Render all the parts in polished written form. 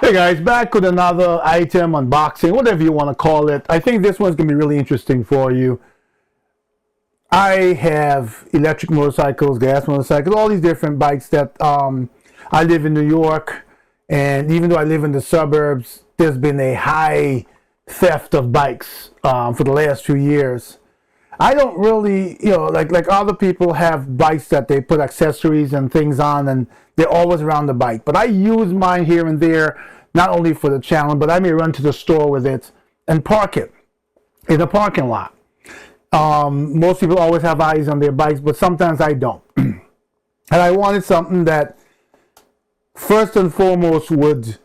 Hey guys, back with another item unboxing, whatever you want to call it. I think this one's going to be really interesting for you. I have electric motorcycles, gas motorcycles, all these different bikes that I live in New York, and even though I live in the suburbs, there's been a high theft of bikes for the last few years. I don't really, like other people have bikes that they put accessories and things on, and they're always around the bike. But I use mine here and there, not only for the challenge, but I may run to the store with it and park it in a parking lot. Most people always have eyes on their bikes, but sometimes I don't. And I wanted something that, first and foremost, would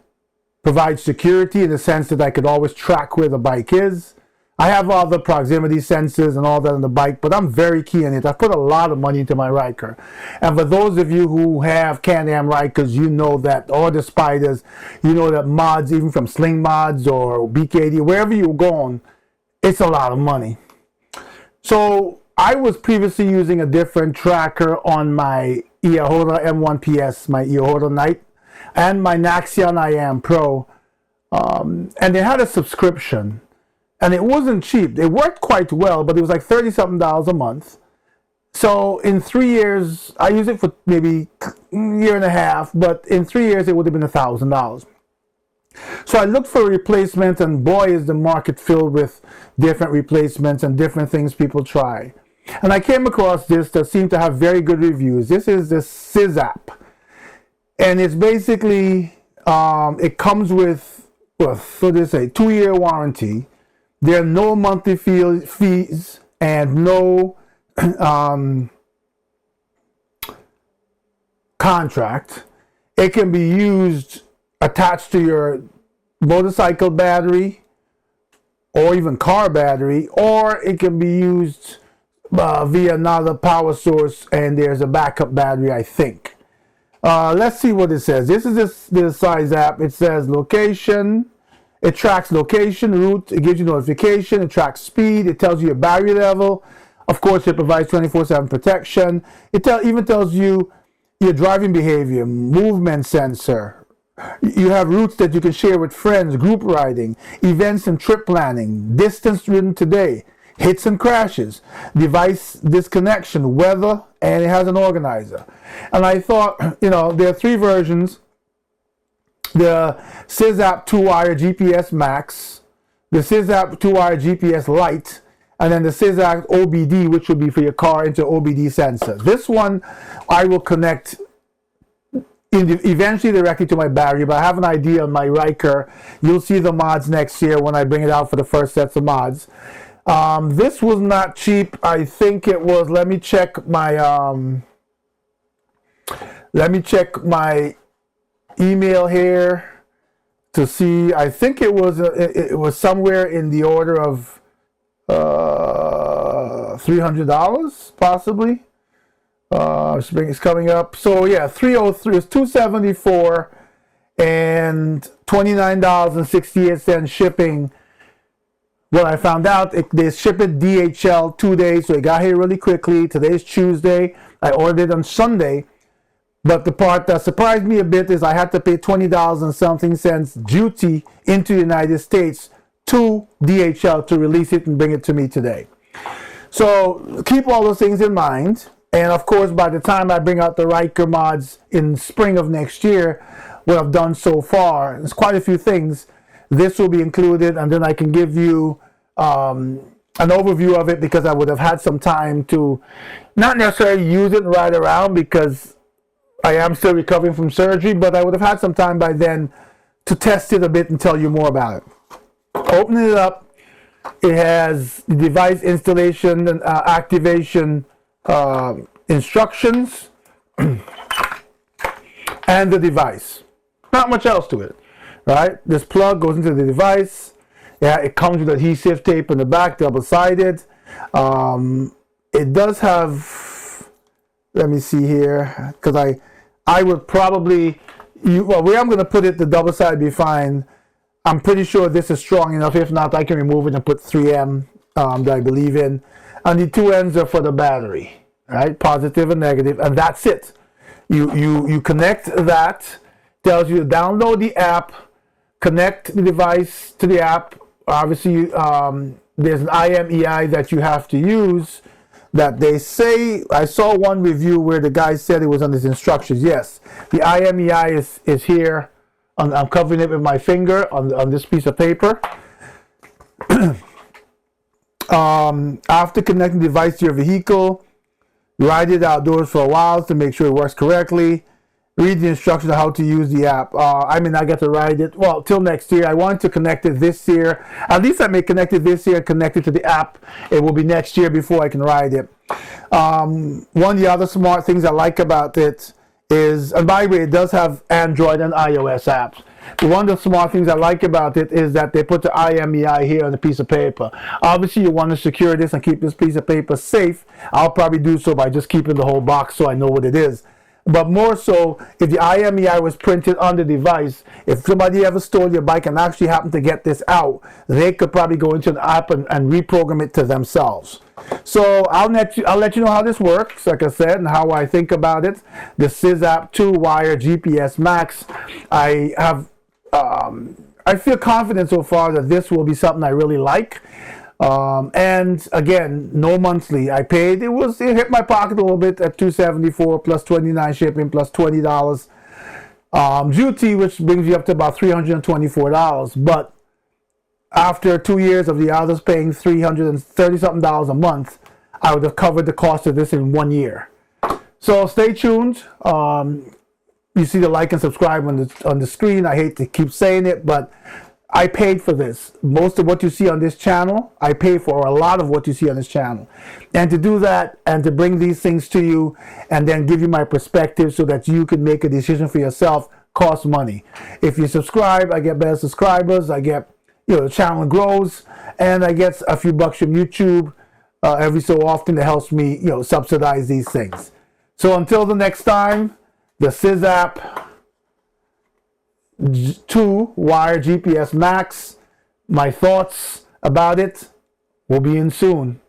provide security in the sense that I could always track where the bike is. I have all the proximity sensors and all that on the bike, but I'm very key on it. I put a lot of money into my Ryker. And for those of you who have Can Am Rykers, you know that, or the Spiders, you know that mods, even from Sling Mods or BKD, wherever you're going, it's a lot of money. So I was previously using a different tracker on my Iahota M1PS, my Iahota Night, and my Naxion IAM Pro. And they had a subscription. And it wasn't cheap. It worked quite well, but it was like $30-something a month. So in 3 years, I used it for maybe a year and a half, but in 3 years, it would have been $1,000. So I looked for a replacement, and boy, is the market filled with different replacements and different things people try. And I came across this that seemed to have very good reviews. This is the SIZZAPP. And it's basically, it comes with, well, so they say, 2-year warranty. There are no monthly fees and no contract. It can be used attached to your motorcycle battery or even car battery, or it can be used via another power source, and there's a backup battery, I think. Let's see what it says. This is the SIZZAPP. It says location. It tracks location, route, it gives you notification, it tracks speed, it tells you your battery level. Of course, it provides 24/7 protection. It even tells you your driving behavior, movement sensor. You have routes that you can share with friends, group riding, events and trip planning, distance ridden today, hits and crashes, device disconnection, weather, and it has an organizer. And I thought, there are 3 versions. The SIZZAPP 2-wire GPS Max, the SIZZAPP 2-wire GPS Lite, and then the SIZZAPP OBD, which will be for your car into OBD sensor. This one I will connect eventually directly to my battery, but I have an idea on my Ryker. You'll see the mods next year when I bring it out for the first sets of mods. This was not cheap. I think it was, let me check my email here to see. I think it was somewhere in the order of $300 possibly. Spring is coming up, so yeah, 303 is $274 and $29.68 shipping. What I found out, they ship it DHL 2 days, so it got here really quickly. Today's Tuesday. I ordered it on Sunday. But the part that surprised me a bit is I had to pay $20 and something cents duty into the United States to DHL to release it and bring it to me today. So keep all those things in mind. And of course, by the time I bring out the Ryker mods in spring of next year, what I've done so far, there's quite a few things. This will be included, and then I can give you an overview of it, because I would have had some time to not necessarily use it and ride around, because I am still recovering from surgery, but I would have had some time by then to test it a bit and tell you more about it. Opening it up, it has the device installation and activation instructions and the device. Not much else to it, right? This plug goes into the device. Yeah, it comes with adhesive tape in the back, double-sided. It does have, let me see here, because I would probably, where I'm going to put it, the double side be fine. I'm pretty sure this is strong enough. If not, I can remove it and put 3M that I believe in. And the 2 ends are for the battery, right? Positive and negative, and that's it. You connect that, tells you to download the app, connect the device to the app. Obviously, there's an IMEI that you have to use that they say. I saw one review where the guy said it was on his instructions. Yes, the IMEI is here. I'm covering it with my finger on this piece of paper. After connecting the device to your vehicle, ride it outdoors for a while to make sure it works correctly. Read the instructions on how to use the app. I may not get to ride it, well, till next year. I want to connect it this year. At least I may connect it this year and connect it to the app. It will be next year before I can ride it. One of the other smart things I like about it is, and by the way, it does have Android and iOS apps. But one of the smart things I like about it is that they put the IMEI here on a piece of paper. Obviously, you want to secure this and keep this piece of paper safe. I'll probably do so by just keeping the whole box so I know what it is. But more so, if the IMEI was printed on the device, if somebody ever stole your bike and actually happened to get this out, they could probably go into the app and reprogram it to themselves. So I'll let you know how this works, like I said, and how I think about it. The SIZZAPP 2-wire GPS Max. I feel confident so far that this will be something I really like. And again, no monthly. I paid. It hit my pocket a little bit at $274 plus $29 shipping plus $20 duty, which brings you up to about $324. But after 2 years of the others paying $330 something a month, I would have covered the cost of this in 1 year. So stay tuned. You see the like and subscribe on the screen. I hate to keep saying it, but I paid for this. Most of what you see on this channel, I pay for, or a lot of what you see on this channel. And to do that and to bring these things to you and then give you my perspective so that you can make a decision for yourself costs money. If you subscribe, I get better subscribers. I get, the channel grows, and I get a few bucks from YouTube every so often that helps me, subsidize these things. So until the next time, the SIZZAPP 2-wire GPS Max. My thoughts about it will be in soon.